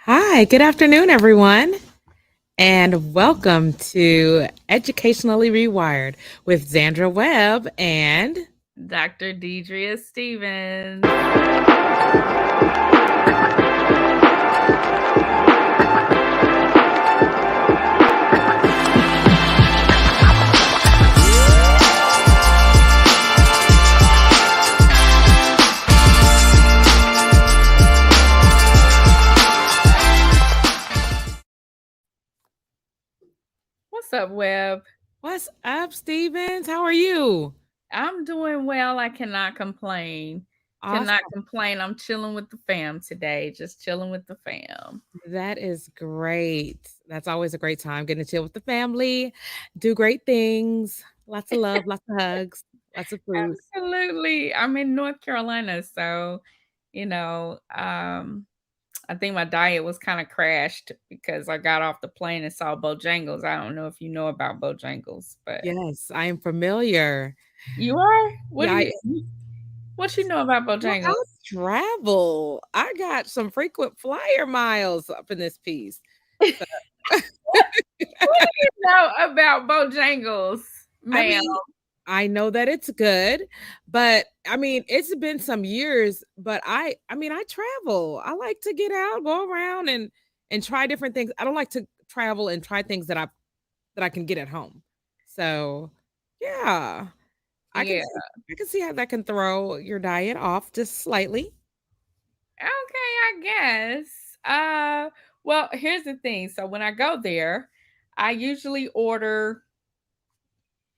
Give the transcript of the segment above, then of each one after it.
Hi, good afternoon, everyone, and welcome to Educationally Rewired with Zandra Webb and Dr. Deidria Stevens. What's up, Webb? what's up, Stevens? How are you? I'm doing well. I cannot complain. Cannot Awesome. complain. I'm chilling with the fam today. Just chilling with the fam. That is great. That's always a great time getting to chill with the family, do great things, lots of love, lots of hugs, lots of food. Absolutely. I'm in North Carolina, so you know, I think my diet was kind of crashed because I got off the plane and saw Bojangles. I don't know if you know about Bojangles, but Yes, I am familiar. you are. What Yeah, do what you know about well, I Bojangles? travel. I got some frequent flyer miles up in this piece. So What do you know about Bojangles, I ma'am? mean, I know that it's good, but I mean, it's been some years, but I mean, I travel. I like to get out, go around and try different things. I don't like to travel and try things that I can get at home. So, yeah, I can Yeah. see I can see how that can throw your diet off just slightly. Okay, I guess. Well, here's the thing. So when I go there, I usually order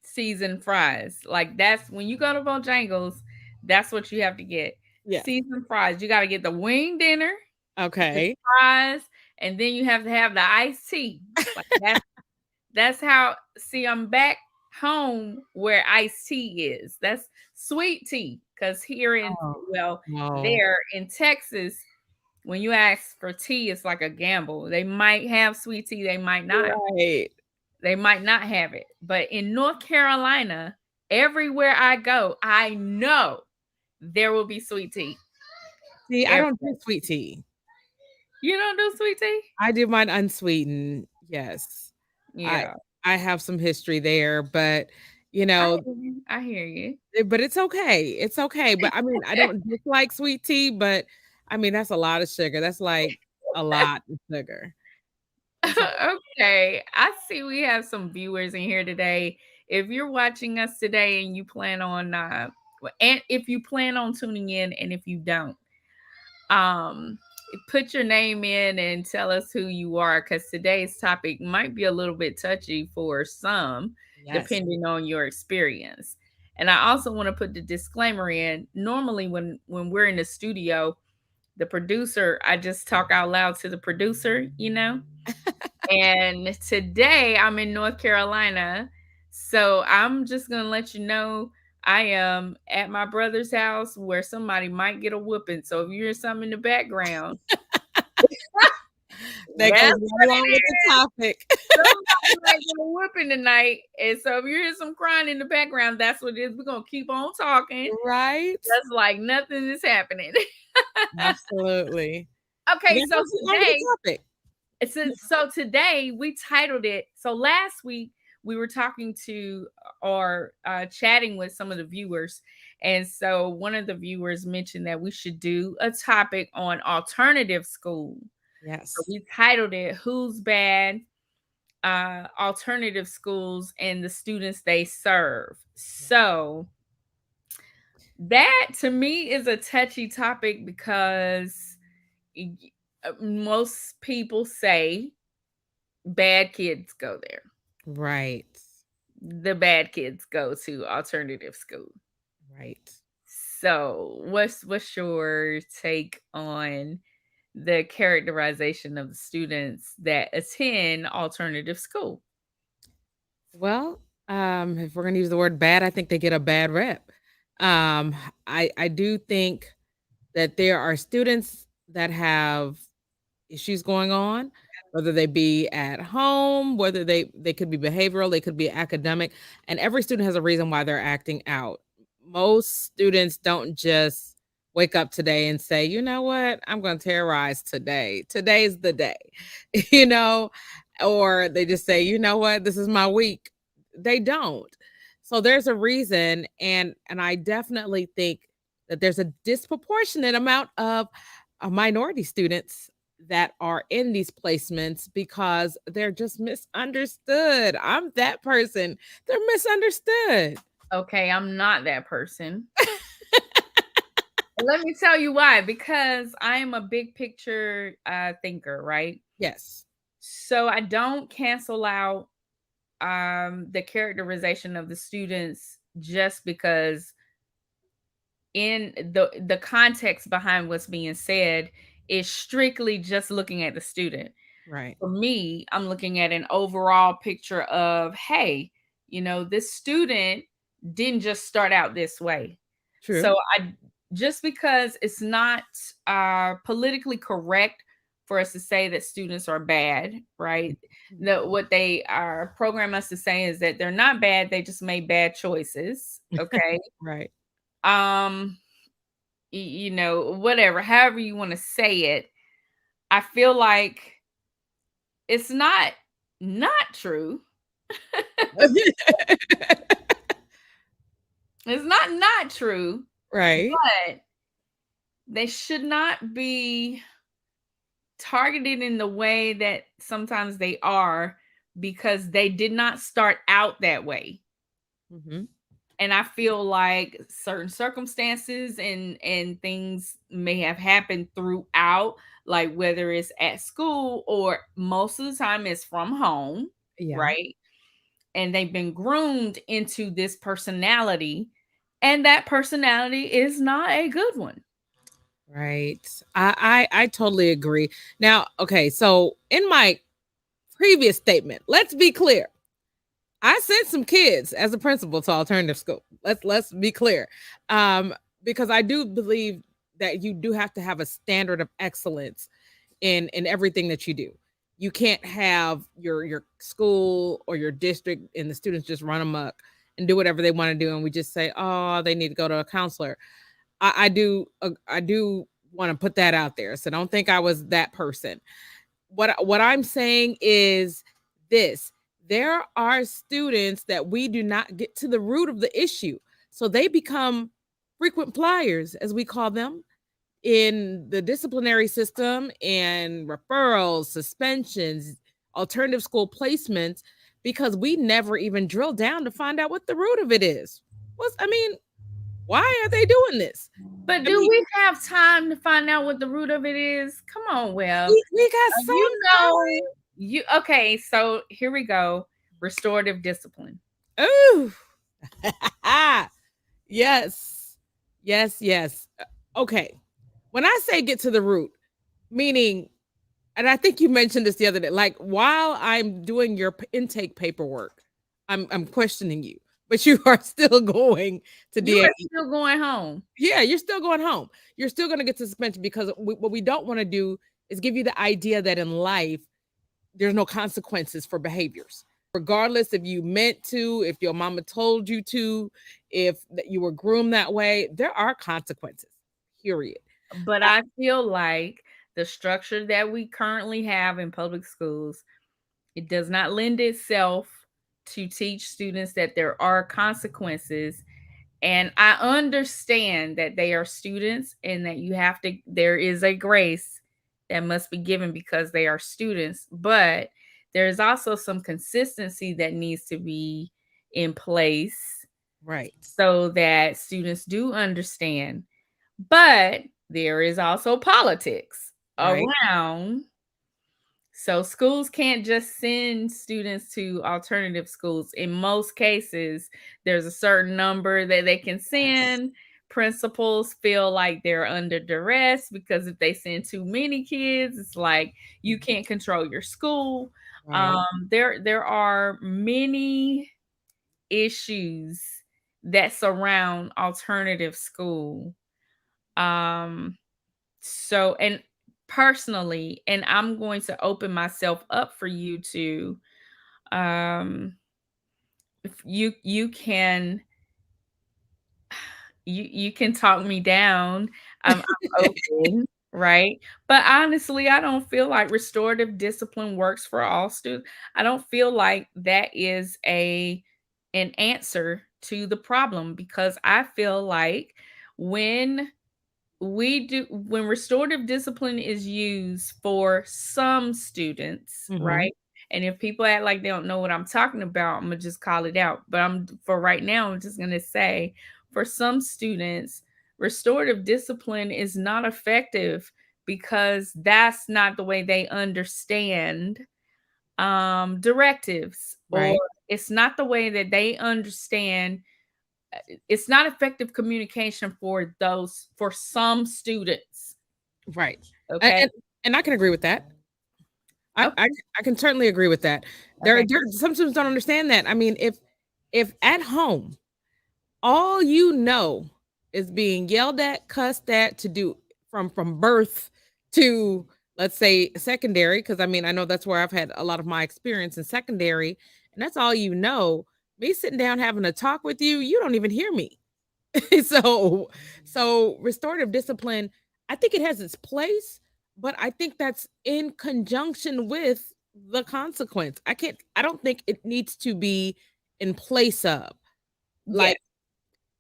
seasoned fries. Like that's when you go to Bojangles, that's what you have to get. Yes. Seasoned fries. You got to get the wing dinner, the Okay. fries, and then you have to have the iced tea. Like that's how. See, I'm back home where iced tea is. That's sweet tea. Because here in, Oh, well, no. there in Texas, when you ask for tea, it's like a gamble. They might have sweet tea, they might not. Right. They might not have it. But in North Carolina, everywhere I go, I know there will be sweet tea. See, I don't Everywhere. do sweet tea. You don't do sweet tea? I do mine unsweetened. Yes. I Yeah. I have some history there, but, you I know, hear you. I hear you. but it's okay. It's okay. But I mean, I don't dislike sweet tea, but I mean, that's a lot of sugar. That's like a lot of sugar. That's a Okay. I see we have some viewers in here today. If you're watching us today and you plan on and if you plan on tuning in and if you don't, um put your name in and tell us who you are cuz today's topic might be a little bit touchy for some yes. depending on your experience. And I also want to put the disclaimer in. Normally when we're in the studio, the producer, I just talk out loud to the producer, you know? And today I'm in North Carolina. So I'm just going to let you know I am at my brother's house where somebody might get a whooping. So if you hear something in the background, That that's goes right what it along with the is. topic. Somebody might get a whooping tonight. And so if you hear some crying in the background, that's what it is. We're going to keep on talking. Right? Just like nothing is happening. Absolutely. And Okay, that so goes along with today the topic. so today we titled it. So last week we were talking to or chatting with some of the viewers, and so one of the viewers mentioned that we should do a topic on alternative school. So Yes. we titled it "Who's Bad? Alternative Schools and the Students They Serve." So that to me is a touchy topic because most people say bad kids go there. Right. The bad kids go to alternative school. Right. So, what's your take on the characterization of the students that attend alternative school? Well, if we're gonna use the word bad, I think they get a bad rep. Um, I do think that there are students that have issues going on, whether they be at home, whether they could be behavioral, they could be academic, and every student has a reason why they're acting out. Most students don't just wake up today and say, you know what, I'm going to terrorize today. Today's the day, you know, or they just say, you know what, this is my week. They don't. So there's a reason, and I definitely think that there's a disproportionate amount of minority students that are in these placements because they're just misunderstood. I'm that person. They're misunderstood. Okay, I'm not that person. Let me tell you why. Because I am a big picture thinker, right? Yes. So I don't cancel out the characterization of the students just because in the context behind what's being said is strictly just looking at the student. Right. For me, I'm looking at an overall picture of, hey, this student didn't just start out this way. True. So I just because it's not politically correct for us to say that students are bad, right? Mhm. What they are program us to say is that they're not bad, they just made bad choices. Okay. Right. Um, whatever, however you want to say it, I feel like it's not true. It's not true, Right. but they should not be targeted in the way that sometimes they are because they did not start out that way. Mhm. And I feel like certain circumstances and things may have happened throughout, like whether it's at school or most of the time it's from home, Yeah. right? And they've been groomed into this personality, and that personality is not a good one. Right. I totally agree. Now, okay, so in my previous statement, let's be clear. I sent some kids as a principal to alternative school. Let's be clear. Um, because I do believe that you do have to have a standard of excellence in everything that you do. You can't have your school or your district and the students just run amok and do whatever they want to do, and we just say, "Oh, they need to go to a counselor." I do want to put that out there. So don't think I was that person. What I'm saying is this: there are students that we do not get to the root of the issue, so they become frequent flyers, as we call them, in the disciplinary system and referrals, suspensions, alternative school placements, because we never even drill down to find out what the root of it is. What's I mean, why are they doing this? But I do mean, we have time to find out what the root of it is? Come on, Web. we got You some know, you okay, so here we go. Restorative discipline. time. Ooh. Yes. Yes, yes. Okay. When I say get to the root, meaning, and I think you mentioned this the other day, like while I'm doing your intake paperwork, I'm questioning you, but you are still going to You are DAE. still going home. Yeah, you're still going home. You're still going to get suspension because what we don't want to do is give you the idea that in life there's no consequences for behaviors. Regardless if you meant to, if your mama told you to, if that you were groomed that way, there are consequences. Period. But Uh, I feel like the structure that we currently have in public schools, it does not lend itself to teach students that there are consequences. And I understand that they are students and that there is a grace that must be given because they are students, but there's also some consistency that needs to be in place right. so that students do understand. But there is also politics Right. around, so schools can't just send students to alternative schools. In most cases, there's a certain number that they can Yes. send. Principals feel like they're under duress because if they send too many kids, it's like you can't control your school. Right. There are many issues that surround alternative school. Um, so, and personally, and I'm going to open myself up for you to, if you can, you can talk me down. I'm open, right? But honestly, I don't feel like restorative discipline works for all students. I don't feel like that is a an answer to the problem because I feel like when when restorative discipline is used for some students, Mhm. right? And if people act like they don't know what I'm talking about, I'm gonna just call it out. But I'm for right now, I'm just gonna say for some students, restorative discipline is not effective because that's not the way they understand directives, or Right. it's not the way that they understand. It's not effective communication for some students. Right. A Okay. and I can agree with that. I I Okay. I can certainly agree with that. Okay. There some students don't understand that. I mean, if at home, all you know is being yelled at, cussed at to do from birth to, let's say, secondary, because I mean, I know that's where I've had a lot of my experience in secondary, and that's all you know. Me sitting down having a talk with you, you don't even hear me. so so restorative discipline, I think it has its place, but I think that's in conjunction with the consequence. I don't think it needs to be in place of. Yes. Like,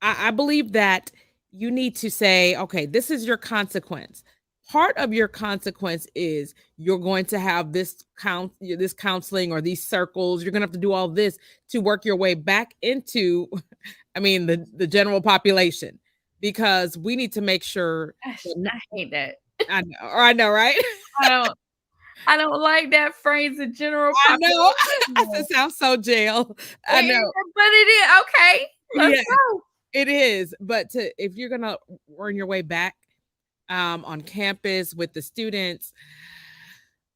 I believe that you need to say, okay, this is your consequence. Part of your consequence is you're going to have this counseling or these circles. You're gonna have to do all this to work your way back into, I mean, the general population, because we need to make sure Gosh, that no, I hate that. I know, right? I don't I don't like that phrase, the general I know. population. It sounds so jail. I know. But it is okay. Let's Yeah, go. it is. But to if you're gonna earn your way back on campus with the students,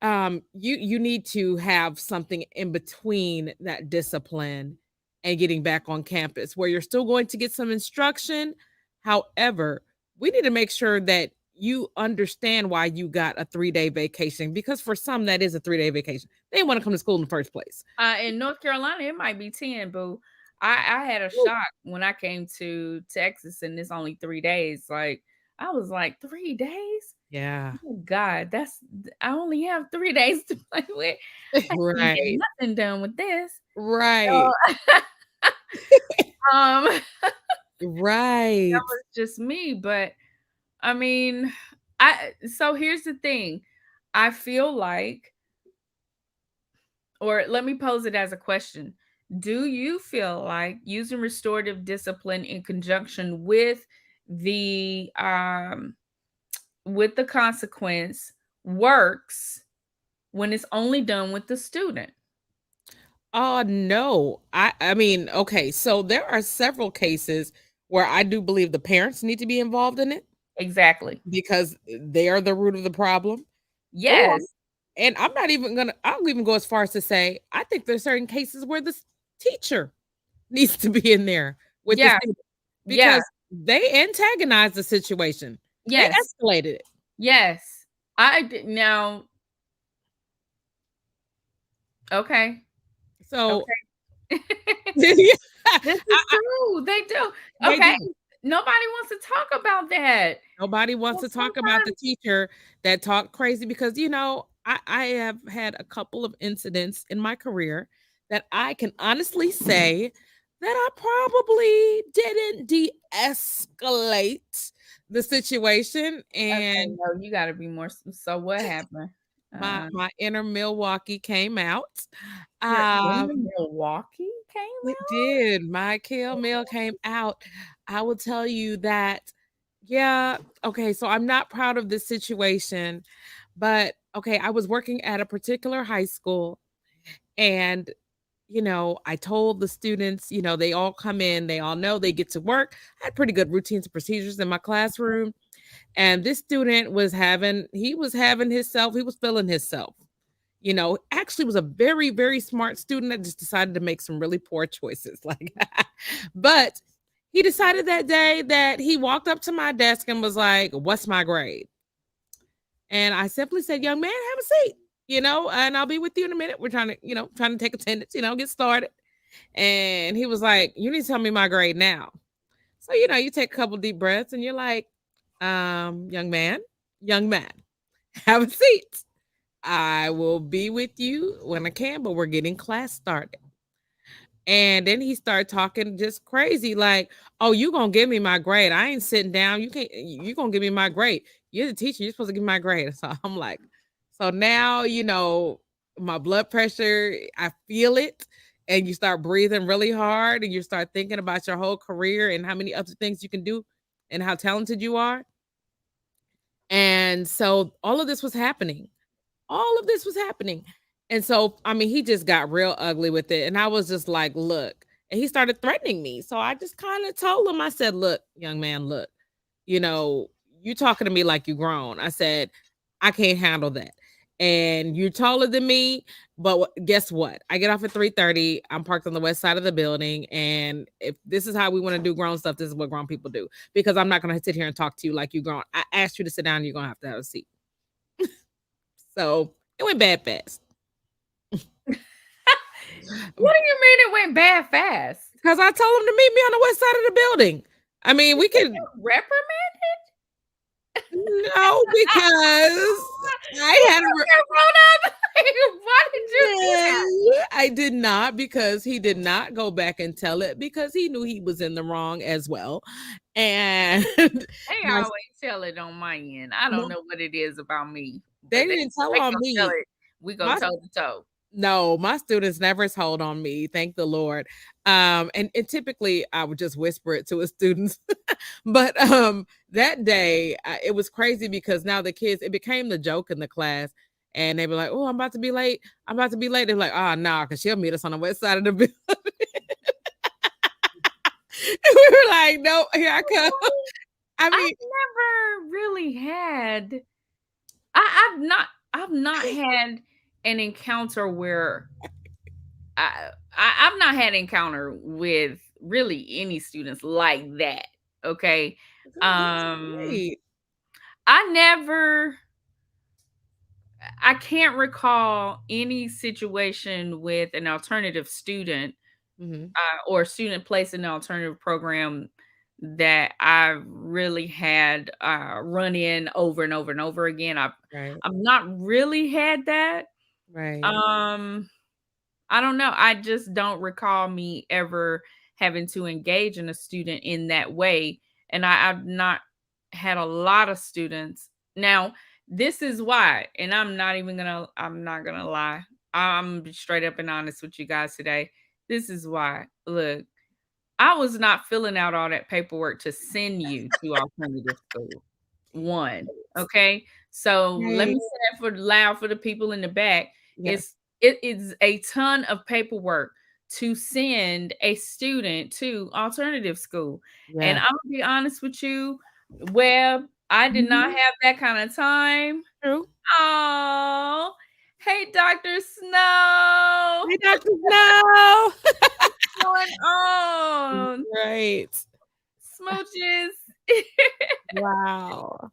you need to have something in between that discipline and getting back on campus where you're still going to get some instruction. However, we need to make sure that you understand why you got a 3-day vacation, because for some that is a 3-day vacation. They want to come to school in the first place. In North Carolina, it might be 10, boo. I had a Ooh, shock when I came to Texas and it's only 3 days. Like I was like, 3 days? yeah. Oh God, I only have 3 days to play with. I can't get Right. nothing done with this. Right. So that Right. was just me. But I mean, I so here's the thing. I feel like, or let me pose it as a question. Do you feel like using restorative discipline in conjunction the with the consequence works when it's only done with the student? Oh, no. I mean, okay, so there are several cases where I do believe the parents need to be involved in it Exactly. because they are the root of the problem. Or Yes. and I'll even go as far as to say, I think there's certain cases where the teacher needs to be in there with the Yeah. student Yeah. because they antagonized the situation. They Yes. escalated it. Yes. Now. Okay. So Okay. yeah, This is I true. They do. they Okay. do. Nobody wants to talk about that. Nobody wants Well, to talk about the sometimes. teacher that talked crazy because, I have had a couple of incidents in my career that I can honestly say that I probably didn't de-escalate the situation, Okay, and no, you gotta be more so what happened? Uh, my inner Milwaukee came out. your inner Um, Milwaukee came it out? did. My kill mail came out. I will tell you that, yeah, okay, so I'm not proud of this situation, but okay, I was working at a particular high school, and I told the students, they all come in, they all know they get to work. I had pretty good routines and procedures in my classroom. And this student he was feeling himself. Actually was a very, very smart student that just decided to make some really poor choices. Like, but he decided that day that he walked up to my desk and was like, "What's my grade?" And I simply said, "Young man, have a seat, and I'll be with you in a minute. We're trying to take attendance, get started." And he was like, "You need to tell me my grade now." So, you take a couple deep breaths and you're like, young man, have a seat. I will be with you when I can, but we're getting class started. And then he started talking just crazy, like, "Oh, you gonna give me my grade. I ain't sitting down. You can't you gonna give me my grade. You're the teacher, you're supposed to give me my grade." So I'm like, so now, my blood pressure, I feel it, and you start breathing really hard and you start thinking about your whole career and how many other things you can do and how talented you are. And so all of this was happening. All of this was happening. And so, I mean, he just got real ugly with it. And I was just like, look, and he started threatening me. So I just kind of told him, I said, look, young man, look, you know, you talking to me like you grown. I said, I can't handle that. And you're taller than me, but guess what? I get off at 3:30. I'm parked on the west side of the building. And if this is how we want to do grown stuff, this is what grown people do. Because I'm not gonna sit here and talk to you like you grown. I asked you to sit down, you're gonna have a seat. So it went bad fast. What do you mean it went bad fast? Because I told him to meet me on the west side of the building. I mean, we could Reprimanded? no, because I You had a should have grown up. Why did you do that? no, I did not because he did not go back and tell it because he knew he was in the wrong as well. And They my, always tell it on my end. I don't know what it is about me, they but didn't tell they on gonna tell me. it. We go My toe to toe. No, my students never told on me, thank the Lord. And typically I would just whisper it to his students. But that day it was crazy because now the kids, it became the joke in the class. And they were like, "Oh, I'm about to be late. I'm about to be late." They're like, "Oh, nah, because she'll meet us on the west side of the building." And we were like, "No, here I come." I I've mean, never really had. I've not had an encounter where I've not had an encounter with really any students like that. Okay. that's Um great. I never I can't recall any situation with an alternative student Mhm. or student placed in an alternative program that I've really had run in over and over and over again. Right, I've not really had that. right. Um, I don't know. I just don't recall me ever having to engage in a student in that way. And I've not had a lot of students. Now, this is why, and I'm not gonna lie. I'm straight up and honest with you guys today. This is why. Look, I was not filling out all that paperwork to send you to alternative school. One, okay? So let Right. me say that for loud for the people in the back. Yes. It is a ton of paperwork to send a student to alternative school. And Yeah. I'm gonna be honest with you, Web, I did not Mhm. have that kind of time. True. Oh, hey, Dr. Snow. Hey, Doctor Snow. What's going on? Right. Smooches. Wow.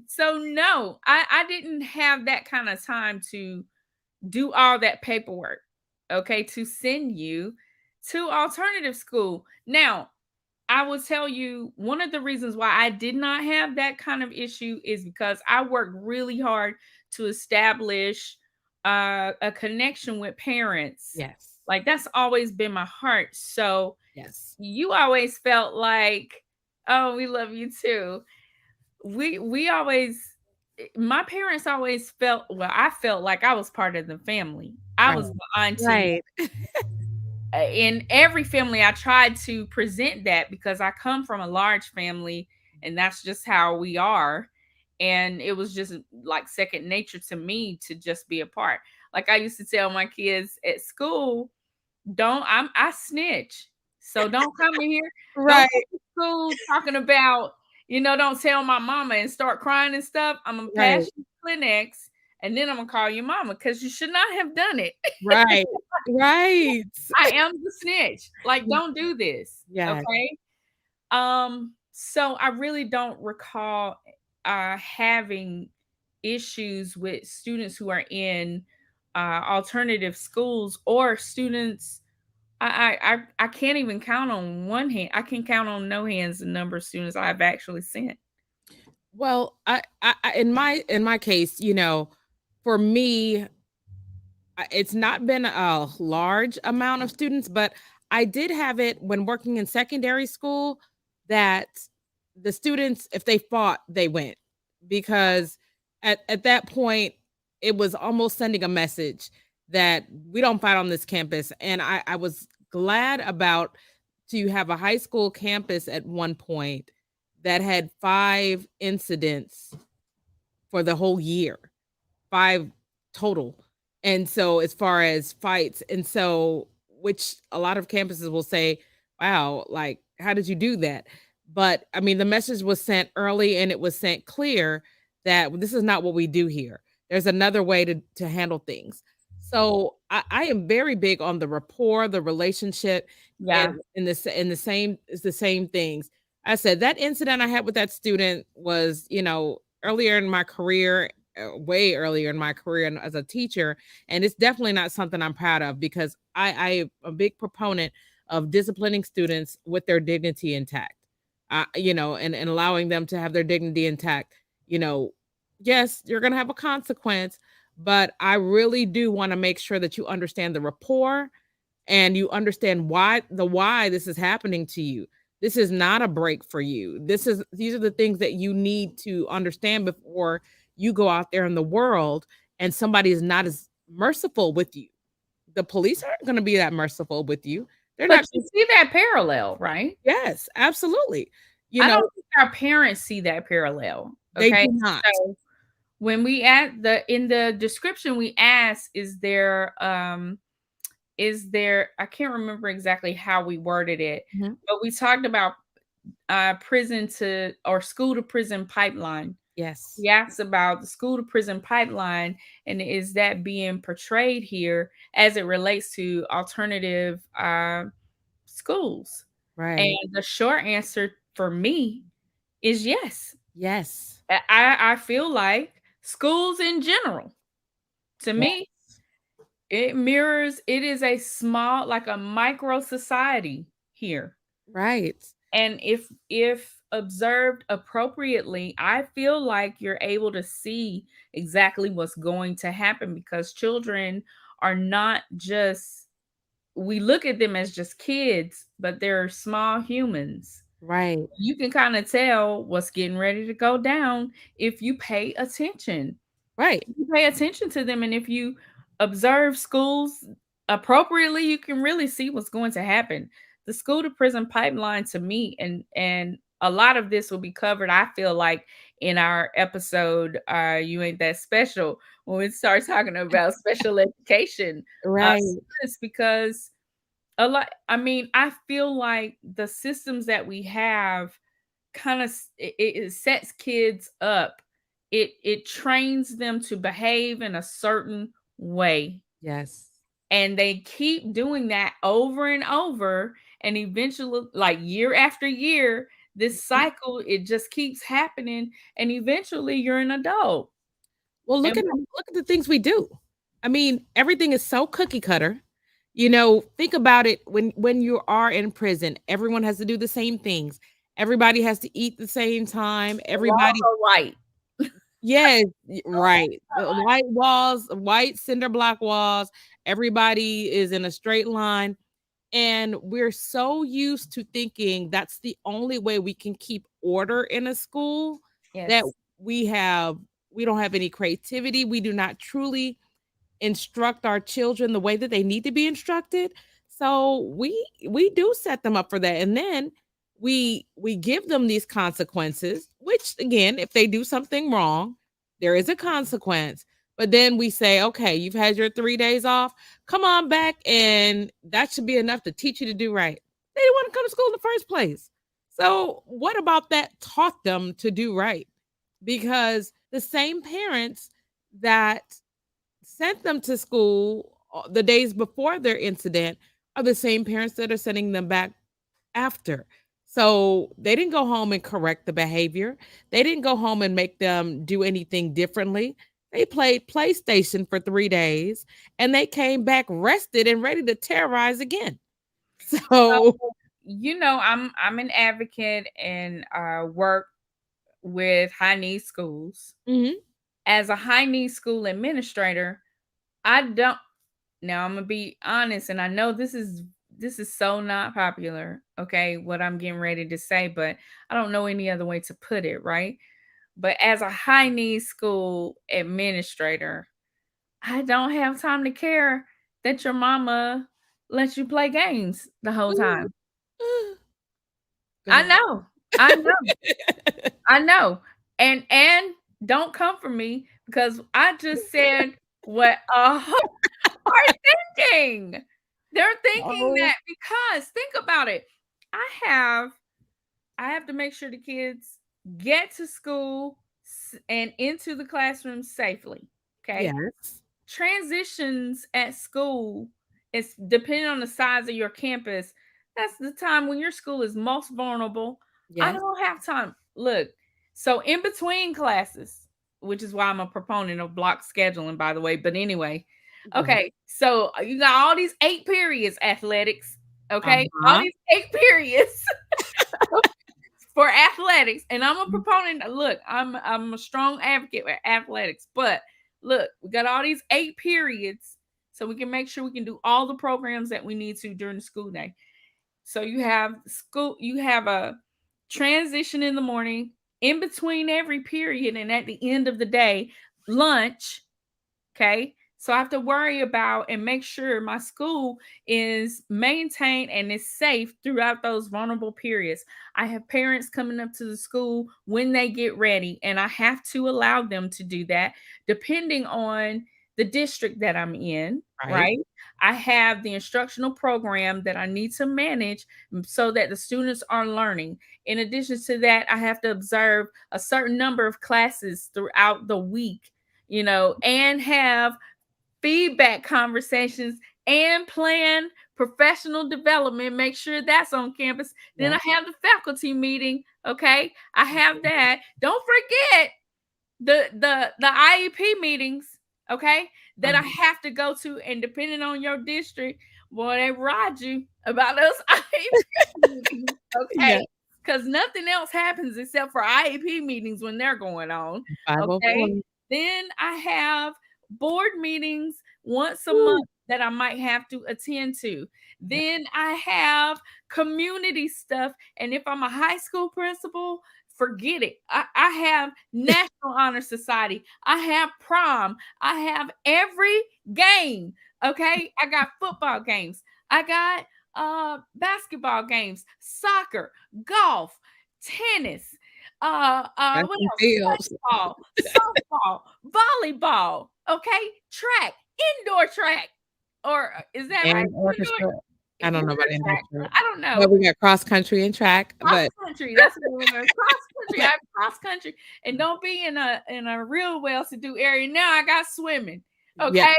So no, I didn't have that kind of time to do all that paperwork, okay, to send you to alternative school. Now, I will tell you one of the reasons why I did not have that kind of issue is because I worked really hard to establish a connection with parents. Yes. Like that's always been my heart. So Yes. you always felt like, oh, we love you too. We always my parents always felt well, I felt like I was part of the family. I Right. was the auntie. Right. In every family, I tried to present that because I come from a large family and that's just how we are. And it was just like second nature to me to just be a part. Like I used to tell my kids at school, I snitch. So don't come in here. Don't Right. come to school talking about, don't tell my mama and start crying and stuff. I'm gonna Right. pass you Kleenex and then I'm gonna call your mama because you should not have done it. Right. Right. I am the snitch. Like, don't do this. Yes. Okay. So I really don't recall having issues with students who are in alternative schools or students I can't even count on one hand. I can count on no hands the number of students I've actually sent. Well, in my case, for me, it's not been a large amount of students, but I did have it when working in secondary school that the students, if they fought, they went because at that point, it was almost sending a message that we don't fight on this campus. And I was glad about to have a high school campus at one point that had 5 incidents for the whole year. 5 total. And so as far as fights, and so which a lot of campuses will say, "Wow, like, how did you do that?" But, I mean, the message was sent early and it was sent clear that this is not what we do here. There's another way to handle things. So, I am very big on the rapport, the relationship, and Yeah. in the same it's the same things. I said that incident I had with that student was, earlier in my career, way earlier in my career and as a teacher, and it's definitely not something I'm proud of because I am a big proponent of disciplining students with their dignity intact. And allowing them to have their dignity intact. You know, yes, you're gonna have a consequence, but I really do want to make sure that you understand the rapport and you understand why this is happening to you. This is not a break for you. These are the things that you need to understand before you go out there in the world and somebody is not as merciful with you. The police aren't going to be that merciful with you. They're But not. you see that parallel, right? Yes, absolutely. You I know, don't think our parents see that parallel, they okay? do not. So, when we add the in the description we ask, is there I can't remember exactly how we worded it, Mhm. but we talked about, prison to or school to prison pipeline. Yes. We asked about the school to prison pipeline, and is that being portrayed here as it relates to alternative, schools? And Right. the short answer for me is yes. Yes. I feel like schools in general, to Yeah. me, it is a small, like a micro society here. Right. And if observed appropriately, I feel like you're able to see exactly what's going to happen because children are not just we look at them as just kids, but they're small humans. Right. You can kind of tell what's getting ready to go down if you pay attention. Right. You pay attention to them, and if you observe schools appropriately, you can really see what's going to happen. The school to prison pipeline to me, and a lot of this will be covered, I feel like, in our episode, You Ain't That Special, when we start talking about special education Right. students, because a lot I mean, I feel like the systems that we have kind of it sets kids up. It trains them to behave in a certain way, Yes. and they keep doing that over and over, and eventually, like year after year, this cycle, it just keeps happening, and eventually you're an adult. Well, And look at the things we do. I mean, everything is so cookie cutter. Think about it when you are in prison, everyone has to do the same things. Everybody has to eat the same time. the laws Everybody are right. Yes, right. The white walls, white cinder block walls, everybody is in a straight line. And we're so used to thinking that's the only way we can keep order in a school that Yes. we have we don't have any creativity. We do not truly instruct our children the way that they need to be instructed. So we do set them up for that. And then we give them these consequences, which again, if they do something wrong, there is a consequence. But then we say, okay, you've had your 3 days off. Come on back, and that should be enough to teach you to do right. They didn't want to come to school in the first place. So, what about that taught them to do right? Because the same parents that sent them to school the days before their incident are the same parents that are sending them back after. So they didn't go home and correct the behavior. They didn't go home and make them do anything differently. They played PlayStation for 3 days and they came back rested and ready to terrorize again. So I'm an advocate and work with high need schools. mhm. As a high need school administrator, I don't now I'm gonna be honest, and I know this is so not popular, okay, what I'm getting ready to say, but I don't know any other way to put it, right? But as a high need school administrator, I don't have time to care that your mama lets you play games the whole time. Go I ahead. know. I know. I know. And don't come for me because I just said what are thinking. They're thinking Oh, that because think about it. I have I have to make sure the kids get to school and into the classroom safely. Okay? yes. Transitions at school, it's depending on the size of your campus. That's the time when your school is most vulnerable. I Yes. don't have time. Look, so in between classes, which is why I'm a proponent of block scheduling, by the way. But anyway, Go ahead. okay, so you got all these 8 periods athletics, okay, all Uh-huh. these 8 periods for athletics, and I'm a proponent. Look, I'm a strong advocate for athletics, but look, we got all these 8 periods, so we can make sure we can do all the programs that we need to during the school day. So you have a transition in the morning, in between every period, and at the end of the day, lunch. Okay. So I have to worry about and make sure my school is maintained and is safe throughout those vulnerable periods. I have parents coming up to the school when they get ready, and I have to allow them to do that depending on the district that I'm in, Right. right? I have the instructional program that I need to manage so that the students are learning. In addition to that, I have to observe a certain number of classes throughout the week, and have feedback conversations and plan professional development, make sure that's on campus. Then Yeah. I have the faculty meeting, okay? I have that. Don't forget the IEP meetings, okay? That I Uh-huh. have to go to, and depending on your district, boy, they ride you about those IEP meetings, Yeah. okay? Because nothing else happens except for IEP meetings when they're going on, okay? 504. Then I have board meetings once a Woo. month that I might have to attend to. Yep. Then I have community stuff. And if I'm a high school principal, forget it. I have National Honor Society. I have prom. I have every game. Okay. I got football games. I got basketball games, soccer, golf, tennis, Got what some else? feels. Baseball, softball, volleyball, okay, track, indoor track. Or is that right? And orchestra. I don't know Winter about indoor track. track. I don't Well, know. we got cross country and track, Cross but country. That's what we're going. Cross country. I but have cross country, and don't be in a real well-to-do area. Now I got swimming. yeah. Okay,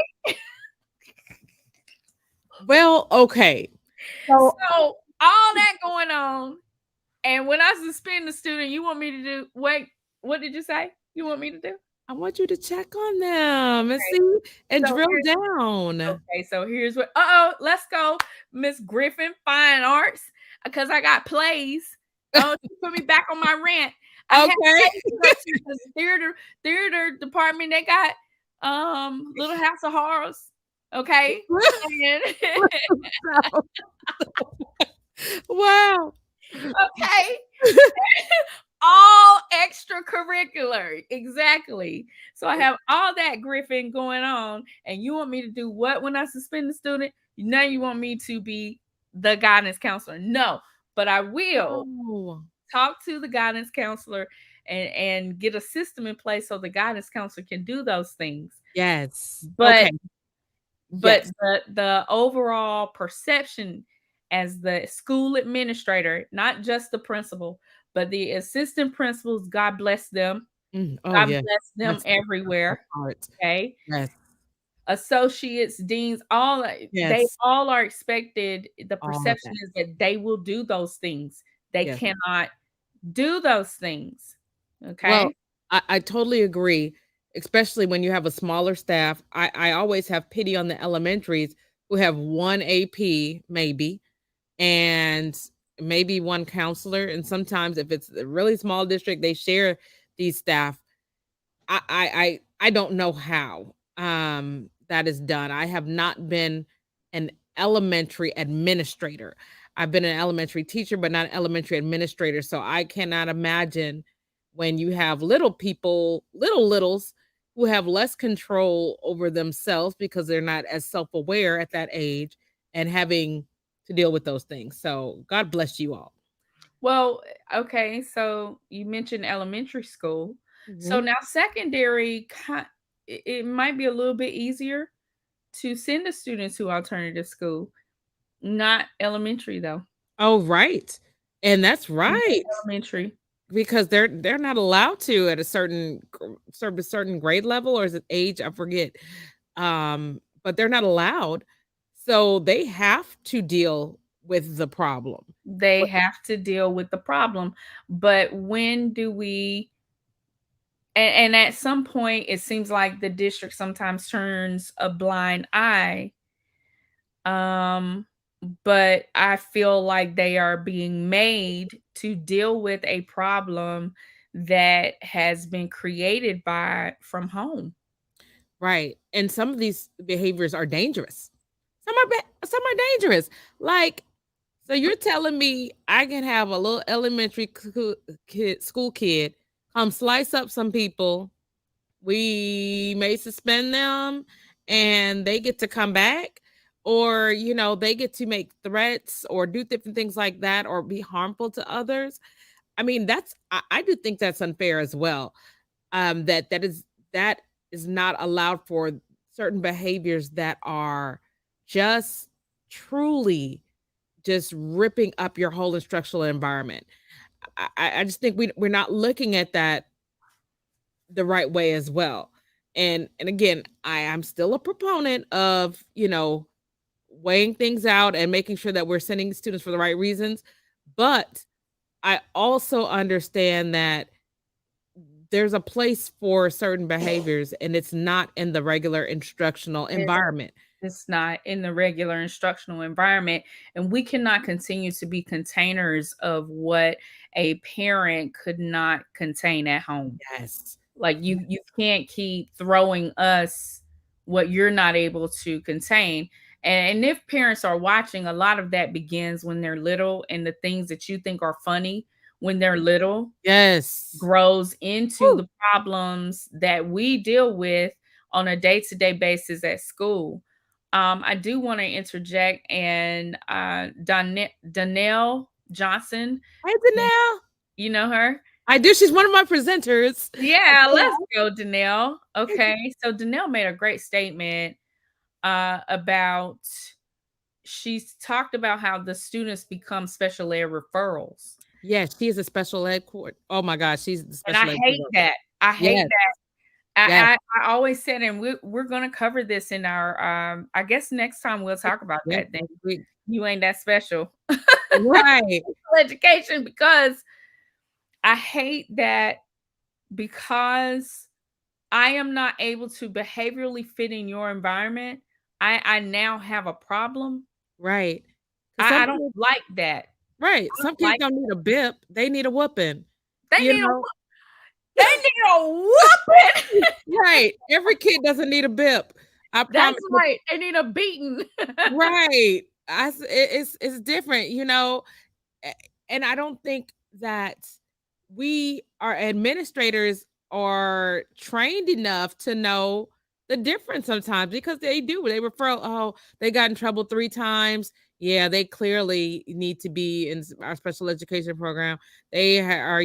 Well, okay. So so all that going on, and when I suspend the student, you want me to do? Wait, what did you say? You want me to do? I want you to check on them and Okay, see and so drill down. here's what. Let's go, Miss Griffin, Fine Arts, because I got plays. Oh, she put me back on my rant. I have Okay. plays to go to because theater department, they got Little House of Horrors. Okay. And Wow. okay. All extracurricular. Exactly. So I have all that Griffin going on. And you want me to do what when I suspend the student? Now you want me to be the guidance counselor. No, but I will Oh, talk to the guidance counselor and get a system in place so the guidance counselor can do those things. yes. But Okay. but Yes. the overall perception as the school administrator, not just the principal, but the assistant principals, God bless them. Oh, God yeah. bless them That's that everywhere. part. Okay. Yes. Associates, deans, they Yes. all are expected. The All of perception that. is that they will do those things. They Yes. cannot do those things. Well, Okay. I totally agree, especially when you have a smaller staff. I always have pity on the elementaries who have 1 AP maybe, and maybe one counselor. And sometimes if it's a really small district, they share these staff. I don't know how that is done. I have not been an elementary administrator. I've been an elementary teacher, but not an elementary administrator. So I cannot imagine when you have little people, littles who have less control over themselves because they're not as self-aware at that age and having to deal with those things. So God bless you all. Well, okay, so you mentioned elementary school. So Mhm. now secondary, it might be a little bit easier to send the students to alternative school. Not elementary though. Oh, right. And that's Not right. elementary. Because they're not allowed to at a certain grade level, or is it age? I forget. But they're not allowed. So they have to deal with the problem. They What have to deal with the problem. But when do we and at some point it seems like the district sometimes turns a blind eye. Um but I feel like they are being made to deal with a problem that has been created by from home. right. And some of these behaviors are dangerous. Some are dangerous. Like, so you're telling me I can have a little school kid come slice up some people. We may suspend them and they get to come back, or they get to make threats or do different things like that or be harmful to others. I mean, I do think that's unfair as well. That is not allowed for certain behaviors that are just truly just ripping up your whole instructional environment. I just think we're not looking at that the right way as well. And again, I'm still a proponent of, weighing things out and making sure that we're sending students for the right reasons. But I also understand that there's a place for certain behaviors and it's not in the regular instructional environment. It's not in the regular instructional environment, and we cannot continue to be containers of what a parent could not contain at home. Yes. Like you can't keep throwing us what you're not able to contain. And if parents are watching, a lot of that begins when they're little, and the things that you think are funny when they're little Yes. grows into Woo. the problems that we deal with on a day-to-day basis at school. I do want to interject, and Donnell Johnson, Hey, Danelle. you know her? I do. She's one of my presenters. Yeah, let's go, Danelle. Okay, so Danelle made a great statement about she's talked about how the students become special ed referrals. Yes, she is a special ed court. Oh my gosh, she's the And I special ed hate coordinator. that. I hate Yes, that. yes, I always said, and we're gonna cover this in our I guess next time we'll talk about yes, that then. next week. You ain't that special. Right, Education, because I hate that, because I am not able to behaviorally fit in your environment, I now have a problem. right. 'Cause some I don't kids, like that. right, I some don't kids like don't need a bip, they need a whooping, they you need a know? they need a whooping. Right, every kid doesn't need a bip. I That's promise. right. They need a beating. Right. It's different, a and I don't think that we, our administrators, are trained enough to know the difference sometimes because they do. They refer, "Oh, they got in trouble 3 times." Yeah, they clearly need to be in our special education program. They are,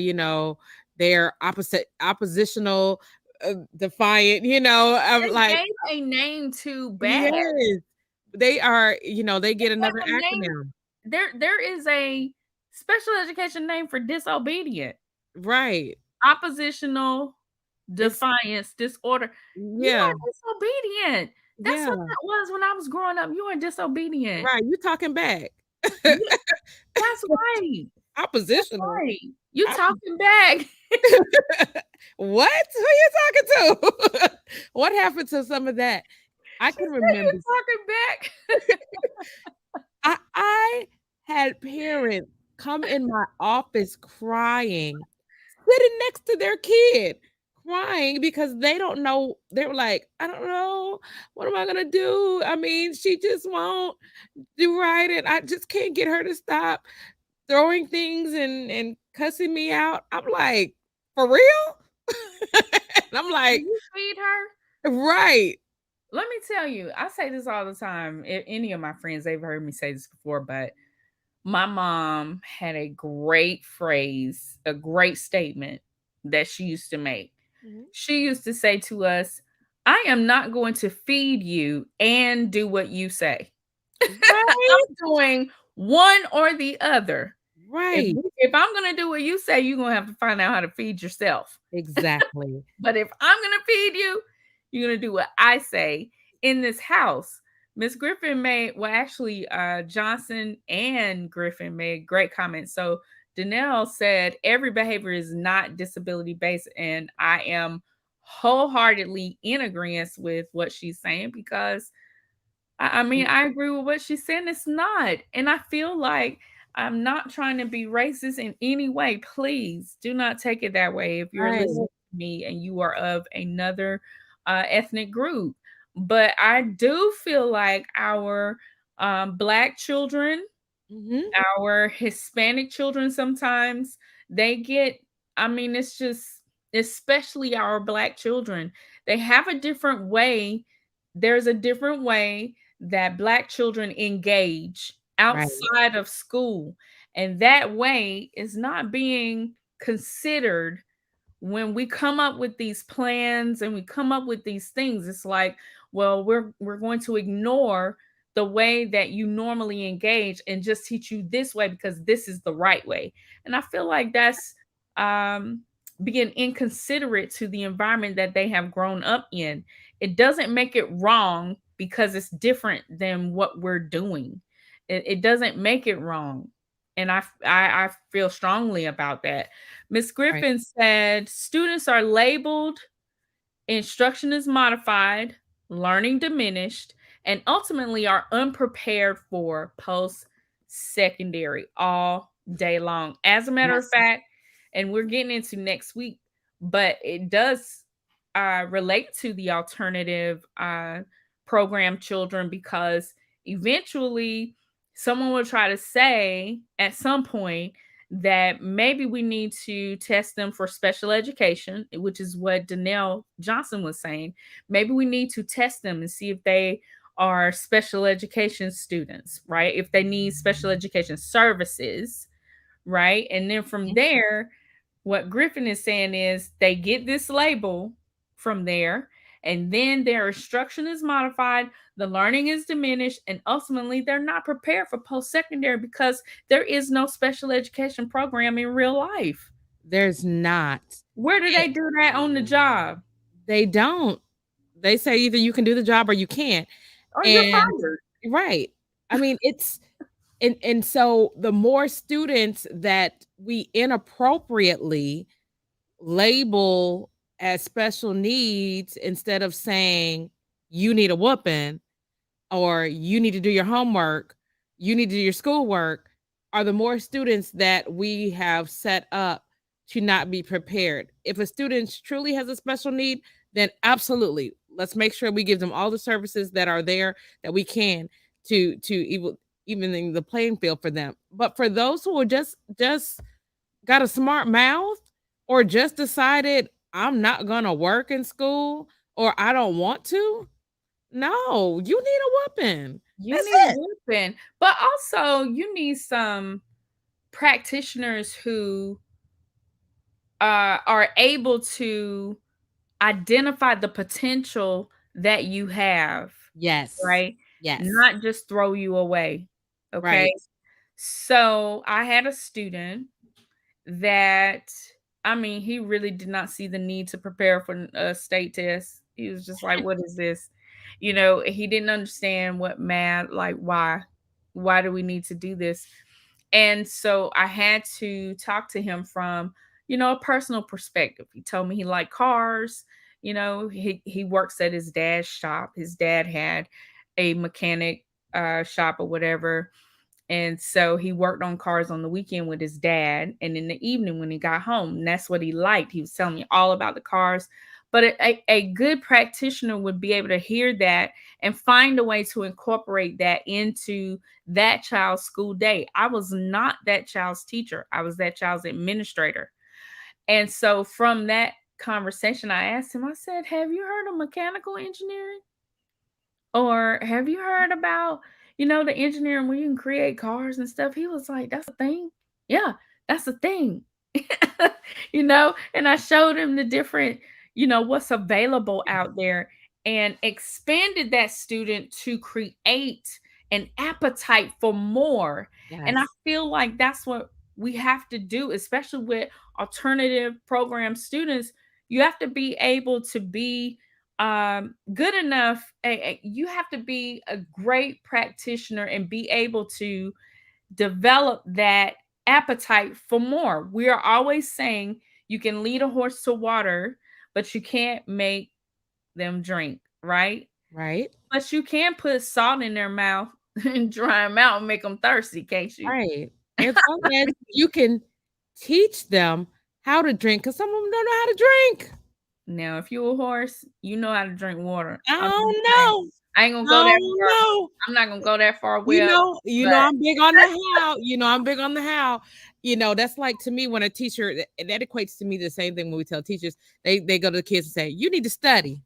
they're oppositional, defiant, I'm They like, gave a name to bad. yes. They are, they They get another have a name. acronym. There is a special education name for disobedient, Right. oppositional, It's defiance, disorder. You yeah, are disobedient. That's what yeah. that was when I was growing up. You are disobedient. Right, you talking back. You, that's right. That's Oppositional. right. You Op talking back. What? Who you talking to? What happened to some of that? I She can said you remember talking back. I had parents come in my office crying, sitting next to their kid, crying because they don't know. They were like, "I don't know. What am I gonna do? I mean, she just won't do right, and I just can't get her to stop throwing things and cussing me out." I'm like, "For real?" And I'm Do like, you feed her? "Right." Let me tell you, I say this all the time. Any of my friends, they've heard me say this before, but my mom had a great phrase, a great statement that she used to make. Mhm. She used to say to us, I am not going to feed you and do what you say. Right, I'm doing one or the other. If, right. if I'm going to do what you say, you're going to have to find out how to feed yourself. Exactly. But if I'm going to feed you, you're going to do what I say in this house. Miss Griffin made, well, actually, Johnson and Griffin made great comments. So Danelle said, every behavior is not disability based. And I am wholeheartedly in agreement with what she's saying because I mean, I agree with what she's saying. It's not. And I feel like I'm not trying to be racist in any way. Please do not take it that way if you're Right. listening to me and you are of another ethnic group. But I do feel like our Black children, Mhm. our Hispanic children sometimes they get, I mean, it's just, especially our Black children, they have a different way. There's a different way that Black children engage Right. outside of school. And that way is not being considered when we come up with these plans and we come up with these things. It's like, well, we're going to ignore the way that you normally engage and just teach you this way because this is the right way. And I feel like that's um being inconsiderate to the environment that they have grown up in. It doesn't make it wrong because it's different than what we're doing. It doesn't make it wrong. And I feel strongly about that. Miss Right. Griffin said students are labeled, instruction is modified, learning diminished, and ultimately are unprepared for post secondary all day long. As a matter of Yes. fact, and we're getting into next week, but it does relate to the alternative program children because eventually someone will try to say at some point that maybe we need to test them for special education, which is what Danelle Johnson was saying. Maybe we need to test them and see if they are special education students, right? If they need special education services, right? And then from Mhm. there, what Griffin is saying is they get this label from there, and then their instruction is modified, the learning is diminished, and ultimately they're not prepared for post secondary because there is no special education program in real life. There's not. Where do Eh, they do that on the job? they don't. They say either you can do the job or you can't. Or you're And fired. right. I mean, it's and so the more students that we inappropriately label as special needs instead of saying you need a whooping or you need to do your homework, you need to do your schoolwork, are the more students that we have set up to not be prepared. If a student truly has a special need, then absolutely, let's make sure we give them all the services that are there that we can to evening the playing field for them. But for those who are just got a smart mouth or just decided I'm not gonna work in school or I don't want to, no, you need a whooping. You That's need a it. whooping, but also you need some practitioners who are able to identify the potential that you have, Yes. right? Yes. Not just throw you away. Okay. Right. So I had a student that, I mean, he really did not see the need to prepare for a state test. He was just like, what is this? He didn't understand what math, like, why do we need to do this? And so I had to talk to him from, a personal perspective. He told me he liked cars. He works at his dad's shop. His dad had a mechanic shop or whatever. And so he worked on cars on the weekend with his dad. And in the evening, when he got home, that's what he liked. He was telling me all about the cars. But a good practitioner would be able to hear that and find a way to incorporate that into that child's school day. I was not that child's teacher, I was that child's administrator. And so from that conversation, I asked him, I said, "Have you heard of mechanical engineering? Or have you heard about, the engineering where you can create cars and stuff?" He was like, "That's a thing." Yeah, that's a thing. And I showed him the different, what's available out there and expanded that student to create an appetite for more. And I Yes. feel like that's what we have to do, especially with alternative program students. You have to be able to be good enough. You have to be a great practitioner and be able to develop that appetite for more. We are always saying you can lead a horse to water, but you can't make them drink, right? Right. But you can put salt in their mouth and dry them out and make them thirsty, can't you? Right. As long as you can teach them how to drink, because some of them don't know how to drink. Now, if you're a horse, you know how to drink water. I I'm just don't saying. know. I ain't gonna I go that don't far. know. I'm not gonna go that far You with, know you but know I'm big on the how, I'm big on the how. That's like to me when a teacher that equates to me the same thing when we tell teachers, they go to the kids and say, "You need to study."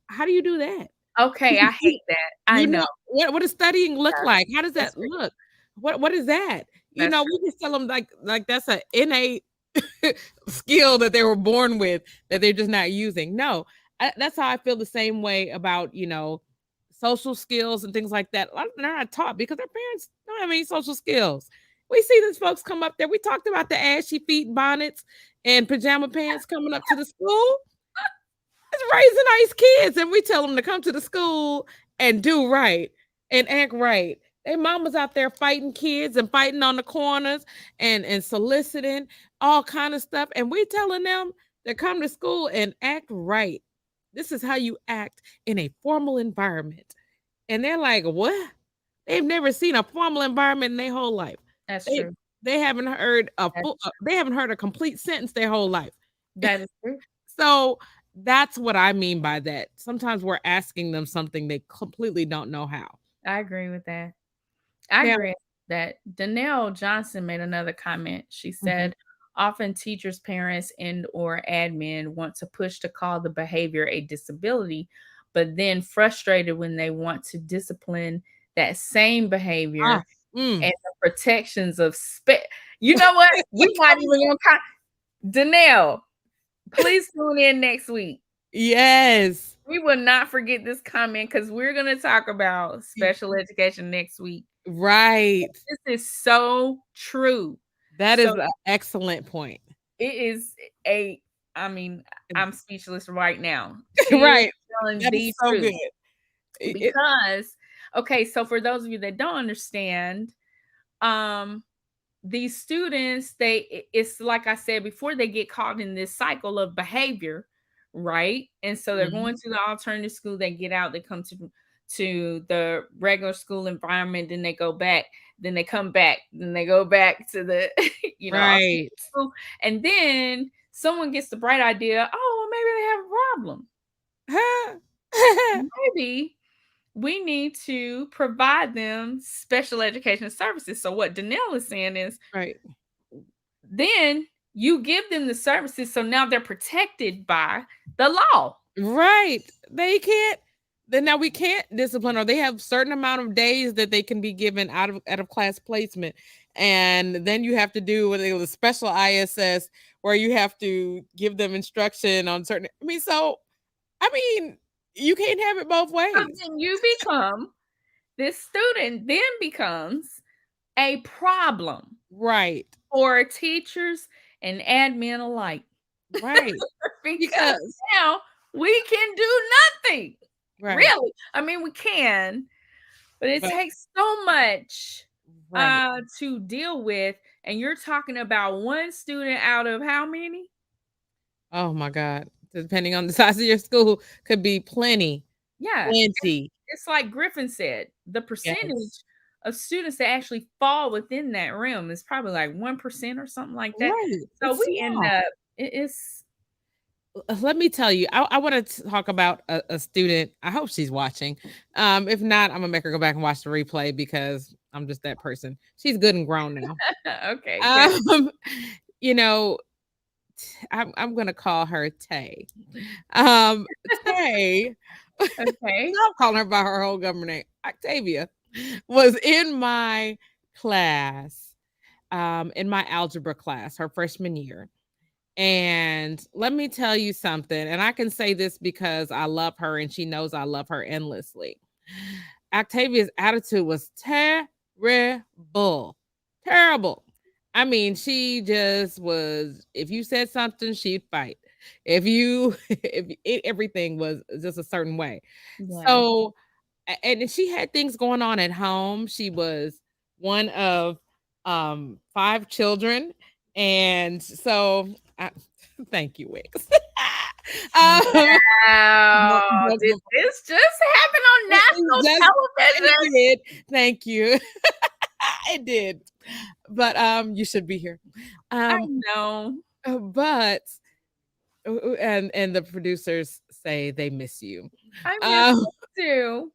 How do you do that? okay, I hate that. I You know. know, what does studying look Yes, like? How does that that's true. look? What is that? That's true. We just tell them like that's a innate skill that they were born with that they're just not using. No, that's how I feel the same way about, social skills and things like that. A lot of them are not taught because their parents don't have any social skills. We see these folks come up there. We talked about the ashy feet bonnets and pajama pants coming up to the school. It's raising nice kids, and we tell them to come to the school and do right and act right. They mamas out there fighting kids and fighting on the corners and soliciting all kind of stuff, and we telling them to come to school and act right. This is how you act in a formal environment. And they're like, "What?" They've never seen a formal environment in their whole life. That's They true. they haven't heard a That's full true. they haven't heard a complete sentence their whole life. That is true. So that's what I mean by that. Sometimes we're asking them something they completely don't know how. I agree with that. I Now agree that Danelle Johnson made another comment. She mhm. said, often teachers, parents, and or admin want to push to call the behavior a disability, but then frustrated when they want to discipline that same Ah, behavior mm. and the protections of You know what? We're not Come even on. gonna Danelle, please tune in next week. Yes. We will not forget this comment because we're going to talk about Y special education next week. right. This is so true. That So is an excellent point. it is a, I mean, I'm speechless right now. She is Right. telling That is the so good. truth It because, okay, so for those of you that don't understand, um, these students, it's like I said before, they get caught in this cycle of behavior, right? And so they're going mhm. to the alternative school, they get out, they come to the regular school environment, then they go back, then they come back, then they go back to the alternative Right. school, and then someone gets the bright idea, oh, well, maybe they have a problem. Maybe we need to provide them special education services. So what Danelle is saying is, Right. then you give them the services, so now they're protected by the law. Right. They can't then now we can't discipline or they have certain amount of days that they can be given out of class placement. And then you have to do what they call the special ISS where you have to give them instruction on certain I mean, you can't have it both So ways. then you become this student then becomes a problem Right. for teachers and admin alike Right. because Because now we can do nothing. right. Really, I mean, we can, but it But takes so much right. to deal with. And you're talking about one student out of how many? Oh my God. Depending on the size of your school could be plenty. Yeah, Plenty. it's like Griffin said, the percentage Yes. of students that actually fall within that realm is probably like 1% or something like that. Right, So it's we end small. up it's Let me tell you, I wanna talk about a student. I hope she's watching. If not, Imma make her go back and watch the replay because I'm just that person. She's good and grown now. okay, good. Um, you know, I'm gonna call her Tay. Um, Tay Okay. stop calling her by her whole government name. Octavia was in my class, in my algebra class, her freshman year. And let me tell you something, and I can say this because I love her and she knows I love her endlessly. Octavia's attitude was terrible. Terrible. I mean, she just was, if you said something, she'd fight. If you if everything was just a certain way. Yeah. So and she had things going on at home. She was one of 5 children. And so I thank you, Wix. um, but, Wow. but, Did but this just happen on it national just television? it did. Thank you. It did. But you should be here. I Um, know. but and the producers say they miss you. I miss Um, it too.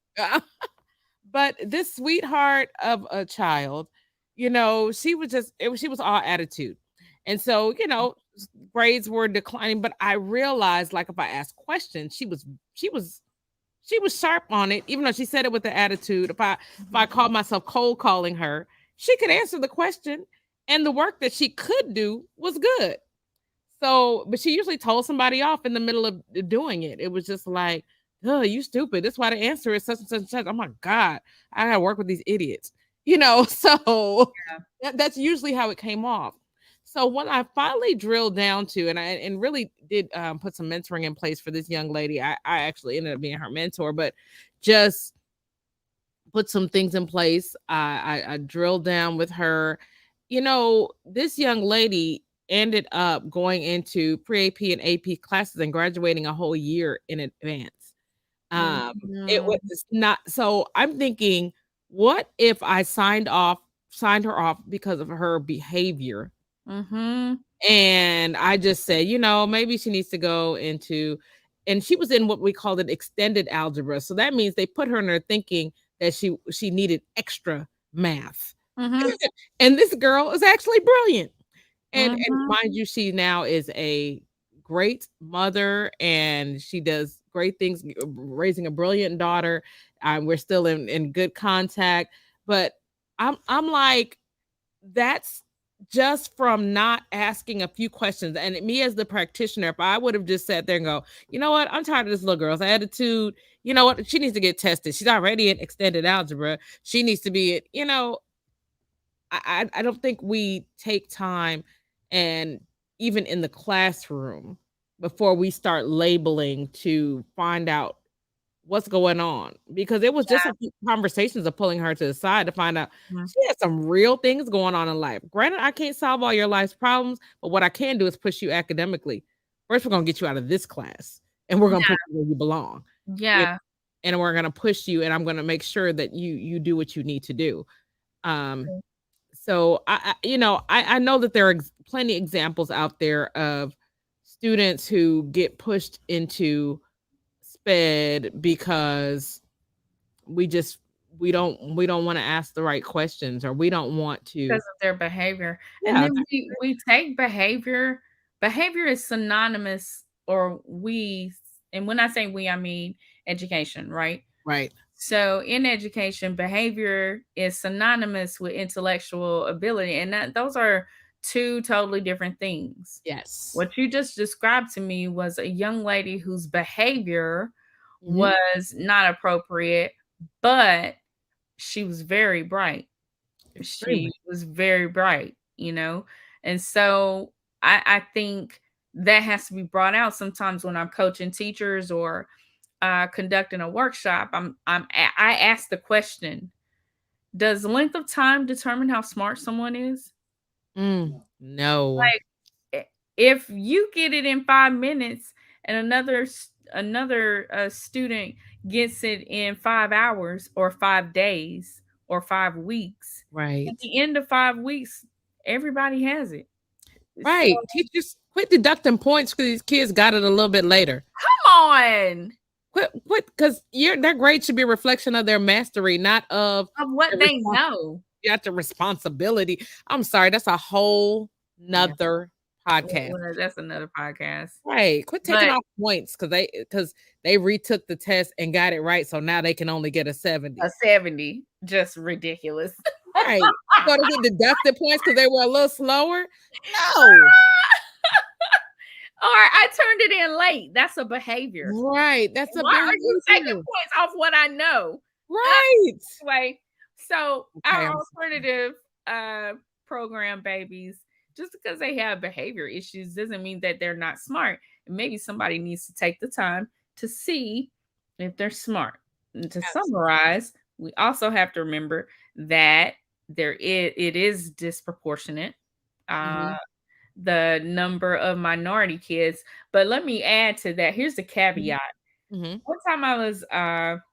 but this sweetheart of a child, she was she was all attitude. And so, grades were declining, but I realized like if I asked questions, she was she was sharp on it, even though she said it with the attitude. If I called myself cold calling her, she could answer the question and the work that she could do was good. So, but she usually told somebody off in the middle of doing it. It was just like, "Oh, you stupid. That's why the answer is such and such and such." Oh my God, I gotta work with these idiots. So that's usually how it came off. So when I finally drilled down to and really did put some mentoring in place for this young lady, I actually ended up being her mentor, but just put some things in place. I drilled down with her. This young lady ended up going into pre-AP and AP classes and graduating a whole year in advance. It Mhm. was not so I'm thinking, what if I signed her off because of her behavior? Mhm. And I just said, maybe she needs to go into, and she was in what we called an extended algebra. So that means they put her in there thinking that she needed extra math. Mhm. And this girl is actually brilliant. And Mhm. mind you, she now is a great mother and she does great things raising a brilliant daughter. We're still in good contact, but I'm like, that's just from not asking a few questions. And me as the practitioner, if I would have just sat there and go, you know what, I'm tired of this little girl's attitude. You know what, she needs to get tested. She's already in extended algebra. She needs to be at, I don't think we take time, and even in the classroom, before we start labeling to find out what's going on, because it was just a few conversations of pulling her to the side to find out Mhm. she had some real things going on in life. Granted, I can't solve all your life's problems, but what I can do is push you academically. First, we're gonna get you out of this class, and we're gonna Yeah. put you where you belong. Yeah, Yeah. and we're gonna push you, and I'm gonna make sure that you do what you need to do. Um, so I know that there are plenty examples out there of students who get pushed into sped because we just we don't want to ask the right questions, or we don't want Because to. of their behavior. And Yeah, then we take behavior is synonymous or and when I say we, I mean education, right? right. So in education, behavior is synonymous with intellectual ability, and that those are two totally different things. Yes. What you just described to me was a young lady whose behavior Mhm. was not appropriate, but she was very bright. She Extremely. was very bright, you know? And so I think that has to be brought out sometimes when I'm coaching teachers or conducting a workshop. I ask the question, does the length of time determine how smart someone is? No. Like if you get it in 5 minutes and another student gets it in 5 hours or 5 days or 5 weeks. At Right. the end of 5 weeks, everybody has it. So Right. Teachers quit deducting points because these kids got it a little bit later. come on, Quit, because their grade should be a reflection of their mastery, not of of what the they know. the responsibility. I'm sorry, that's a whole Yeah, nother podcast. well, that's another podcast. Right. Quit taking But off points because they retook the test and got it right. So now they can only get a a 70. 70, just ridiculous. Right. So they get deducted points because they were a little slower. No. Or I turned it in late. That's a behavior. Right. That's a Why very are you taking easy. points off what I know? Right. Anyway, so Okay. our alternative program babies, just because they have behavior issues doesn't mean that they're not smart. And maybe somebody needs to take the time to see if they're smart. And to summarize, we also have to remember that it is disproportionate. Uh, Mhm. the number of minority kids. But let me add to that. Here's the Mhm. caveat. Mhm. One time I was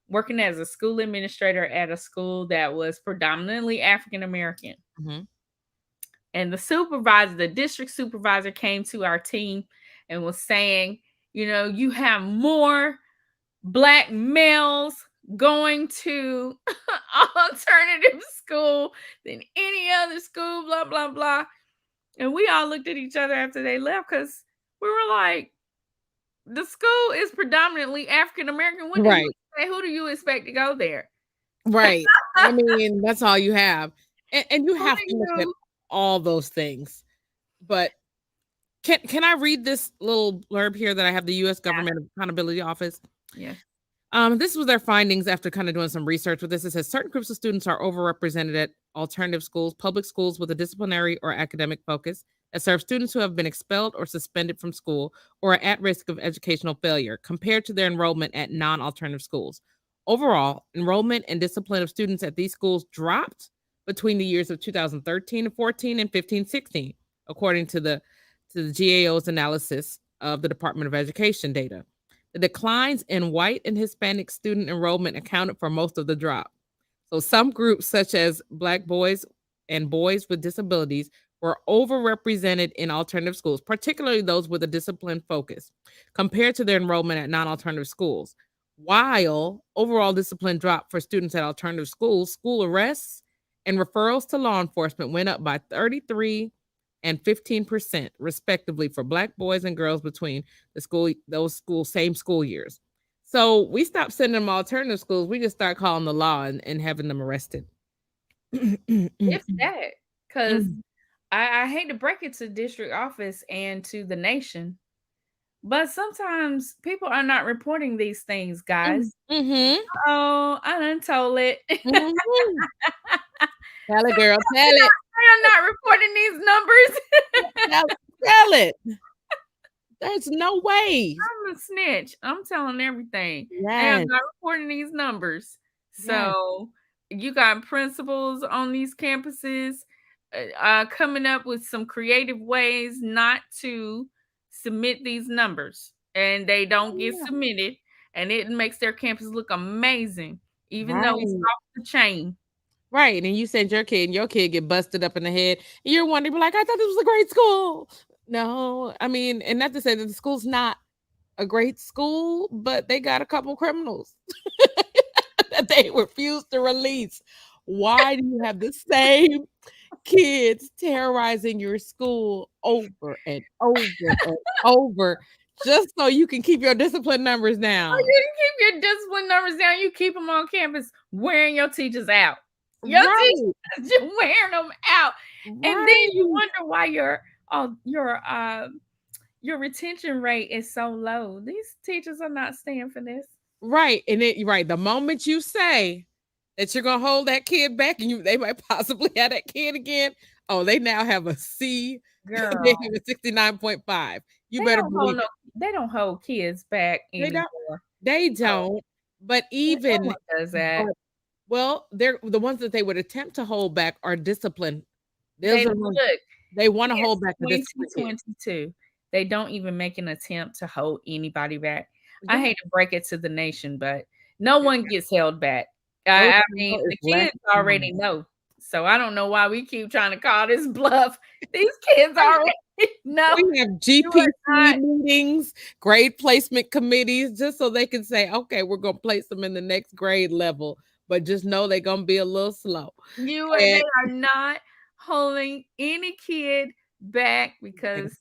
working as a school administrator at a school that was predominantly African American. Mhm. And the district supervisor came to our team and was saying, you have more black males going to alternative school than any other school, blah, blah, blah. And we all looked at each other after they left because we were like, the school is predominantly African American. What do you Right. expect? Who do you expect to go there? Right. I mean, that's all you have. And you Who have do to look at you all those things. But can I read this little blurb here that I have the US Government Accountability Office? Yeah. This was their findings after kind of doing some research with this. It says certain groups of students are overrepresented at alternative schools, public schools with a disciplinary or academic focus that serve students who have been expelled or suspended from school or are at risk of educational failure compared to their enrollment at non alternative schools. Overall, enrollment and discipline of students at these schools dropped between the years of 2013 to 14 and 15-16, according to the GAO's analysis of the Department of Education data. The declines in white and Hispanic student enrollment accounted for most of the drop. So some groups, such as Black boys and boys with disabilities, were overrepresented in alternative schools, particularly those with a discipline focus, compared to their enrollment at non alternative schools. While overall discipline dropped for students at alternative schools, school arrests and referrals to law enforcement went up by 33 and 15%, respectively, for Black boys and girls between those same school years. So we stopped sending them alternative schools. We just start calling the law and having them arrested. If that, because Mm. I hate to break it to district office and to the nation, but sometimes people are not reporting these things, guys. Mhm. Oh, I done told it. Mhm. Tell it, girl. Tell it. I am not reporting these numbers. Tell, tell it. There's no way. I'm a snitch. I'm telling everything. I am Yes. not reporting these numbers. Yes. So you got principals on these campuses coming up with some creative ways not to submit these numbers, and they don't get Yeah. submitted, and it makes their campus look amazing, even though it's Right. off the chain. Right. And you send your kid, and your kid get busted up in the head. And you're wondering, like, I thought this was a great school. No, I mean, and not to say that the school's not a great school, but they got a couple criminals that they refuse to release. Why do you have the same kids terrorizing your school over and over and over just so you can keep your discipline numbers Oh, down? you keep your discipline numbers down. You keep them on campus wearing your teachers out. Your Right, teachers just wearing them out, and then you right, wonder why your retention rate is so low. These teachers are not staying for this, right. And right. The moment you say that you're gonna hold that kid back and they might possibly have that kid again. Oh, they now have a C, they girl. have a 69.5. You They better don't hold believe no. it. They don't hold kids back They don't anymore. they No, don't, but no even one does but that. well, they're the ones that they would attempt to hold back are disciplined. Those They are the ones look. they wanna It's hold back the disciplined kids. 2022. They don't even make an attempt to hold anybody back. I Yeah, hate to break it to the nation, but no yeah, one gets held back. No I mean, child is the left kids already behind. know, so I don't know why we keep trying to call this bluff. These kids Right. already know We have you are GPC not. meetings, grade placement committees, just so they can say, "Okay, we're gonna place them in the next grade level, but just know they're gonna be a little slow." They And are not holding any kid back right, because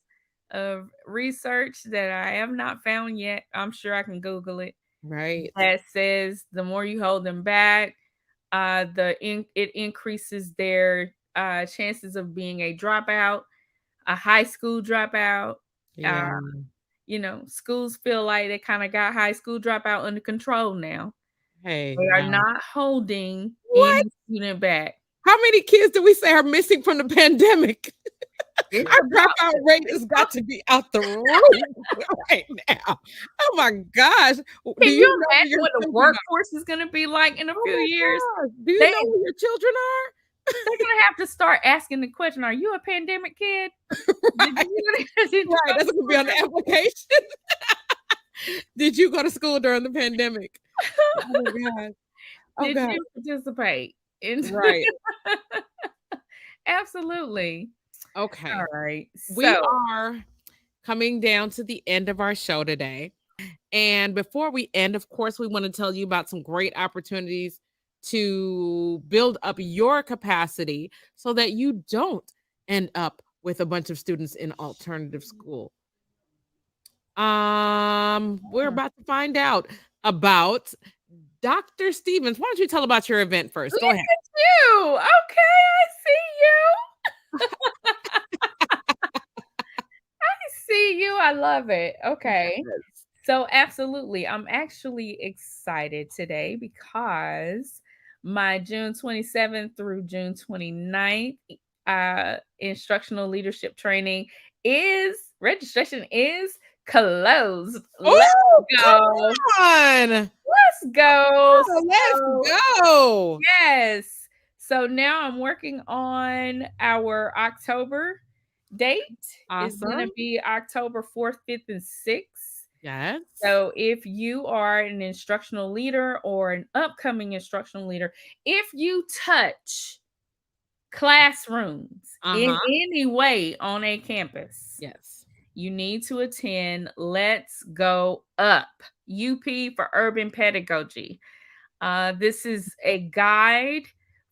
of research that I have not found yet. I'm sure I can Google it. right. That says the more you hold them back, it increases their chances of being a dropout, a high school dropout. Yeah. Uh, schools feel like they kind of got high school dropout under control now. Hey, They are now not holding what? any student back. How many kids do we say are missing from the pandemic? It's Our about dropout rate it's has got to be out the roof right now. Oh my gosh. Do Can you you know where imagine your what the children are? workforce is gonna be like in a Oh few my years? gosh. Do you They know where your children are? they're gonna have to start asking the question, "Are you a pandemic kid? Did Right. did you Right. go to That's gonna be on the school application. Did you go to school during the pandemic? Oh during my god. Oh Did god. you participate in Right. Absolutely. Okay. Alright, We so are coming down to the end of our show today. And before we end, of course, we want to tell you about some great opportunities to build up your capacity so that you don't end up with a bunch of students in alternative school. We're Mm. about to find out about Dr. Stevens. Why don't you tell about your event first? Look Go ahead. at you! Okay, I see you. I see you, I love it. Okay. Yes. So, absolutely, I'm actually excited today because my June 27th through June 29th instructional leadership training is registration is closed. Let's Oh, go. come on. Let's go. Oh, let's So, go. yes. So now I'm working on our October date is going to Awesome. be October 4th, 5th, and 6th. Yes. So if you are an instructional leader or an upcoming instructional leader, if you touch classrooms in Uh-huh. any way on a campus, Yes. you need to attend Let's Go Up, UP for Urban Pedagogy. This is a guide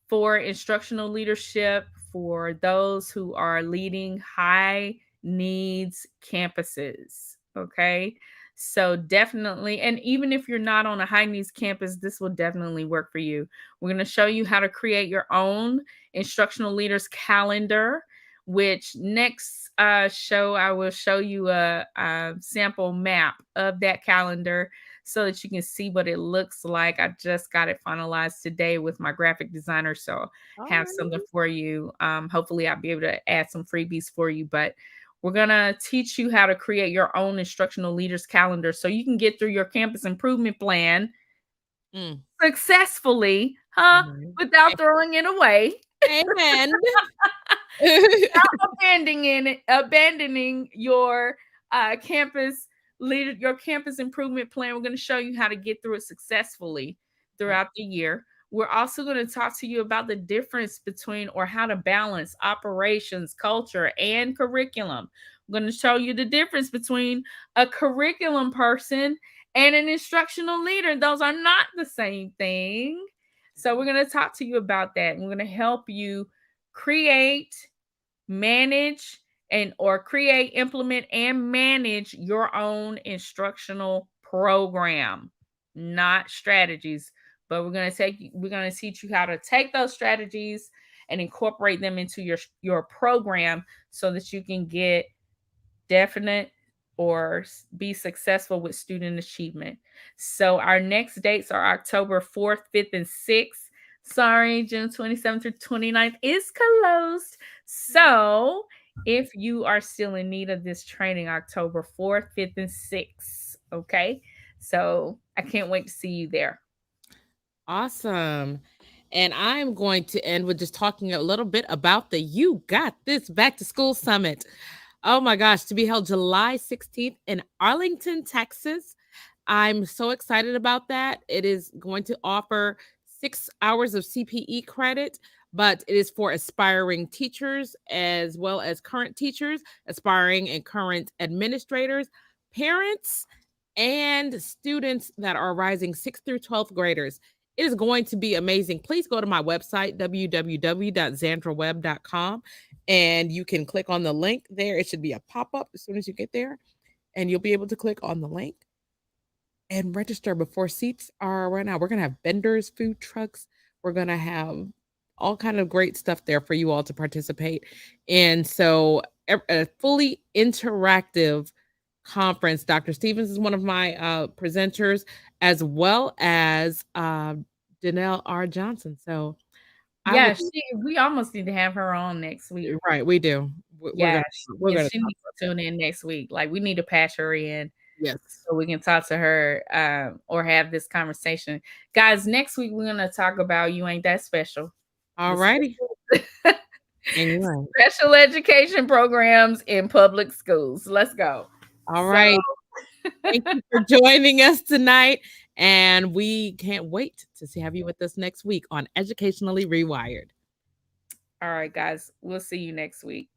for instructional leadership for those who are leading high needs campuses. Okay. So, definitely, and even if you're not on a high needs campus, this will definitely work for you. We're going to show you how to create your own instructional leaders calendar, which next show I will show you a sample map of that calendar so that you can see what it looks like. I just got it finalized today with my graphic designer, so have something Alrighty. for you. Hopefully, I'll be able to add some freebies for you, but we're going to teach you how to create your own instructional leaders calendar so you can get through your campus improvement plan Mm. successfully, huh? Amen. Without throwing it away, Amen. abandoning your campus your campus improvement plan. We're going to show you how to get through it successfully Yeah. throughout the year. We're also going to talk to you about the difference between or how to balance operations, culture, and curriculum. I'm going to show you the difference between a curriculum person and an instructional leader. Those are not the same thing. So we're going to talk to you about that, and we're going to help you create, manage, and or create, implement, and manage your instructional instructional program, not strategies. But we're going to teach you how to take those strategies and incorporate them into your program so that you can get definite or be successful with student achievement. So our next dates are October 4th, 5th, and 6th. Sorry, June 27th through 29th is closed. So if you are still in need of this training, October 4th, 5th, and 6th. Okay. So I can't wait to see you there. Awesome. And I'm going to end with just talking a little bit about the You Got This Back to School Summit. Oh my gosh, to be held July 16th in Arlington, Texas. I'm so excited about that. It is going to offer 6 hours of CPE credit, but it is for aspiring teachers as well as current teachers, aspiring and current administrators, parents, and students that are rising 6th through 12th graders. It is going to be amazing. Please go to my website, www.zandraweb.com, and you can click on the link there. It should be a pop up as soon as you get there, and you'll be able to click on the link and register before seats are run out. We're gonna have vendors, food trucks. We're gonna have all kind of great stuff there for you all to participate in. So a fully interactive conference. Dr. Stevens is one of my presenters, as well as Danelle R. Johnson. So I would Yeah, we almost need to have her on next week. right, we do. We're Yeah, gonna we're gonna she talk needs about to that. tune in next week. Like, we need to patch her in Yes. so we can talk to her, or have this conversation. Guys, next week we're gonna talk about You Ain't That Special. All The righty. special And you're right. special education programs in public schools. Let's go. All So, right. Thank you for joining us tonight, and we can't wait to have you with us next week on Educationally Rewired. all right, guys, we'll see you next week.